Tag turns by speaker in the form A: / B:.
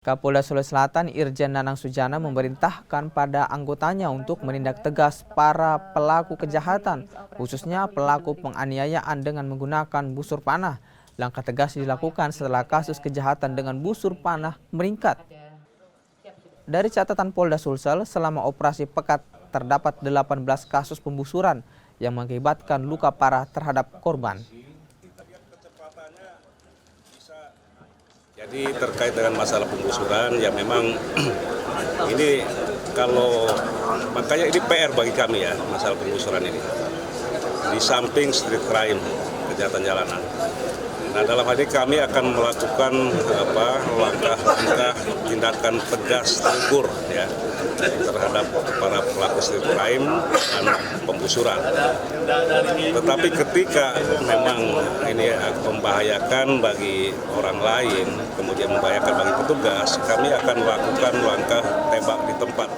A: Kapolda Sulawesi Selatan Irjen Nanang Sujana memerintahkan pada anggotanya untuk menindak tegas para pelaku kejahatan, khususnya pelaku penganiayaan dengan menggunakan busur panah. Langkah tegas dilakukan setelah kasus kejahatan dengan busur panah meningkat. Dari catatan Polda Sulsel, selama operasi Pekat terdapat 18 kasus pembusuran yang mengakibatkan luka parah terhadap korban.
B: Jadi terkait dengan masalah penggusuran, ya memang ini makanya ini PR bagi kami ya, masalah penggusuran ini. Di samping street crime, kejahatan jalanan. Nah, dalam hal ini kami akan melakukan langkah tindakan tegas terukur ya terhadap para pelaku street crime dan penggusuran. Tetapi ketika memang ini membahayakan bagi orang lain, kemudian membahayakan bagi petugas, kami akan melakukan langkah tembak di tempat.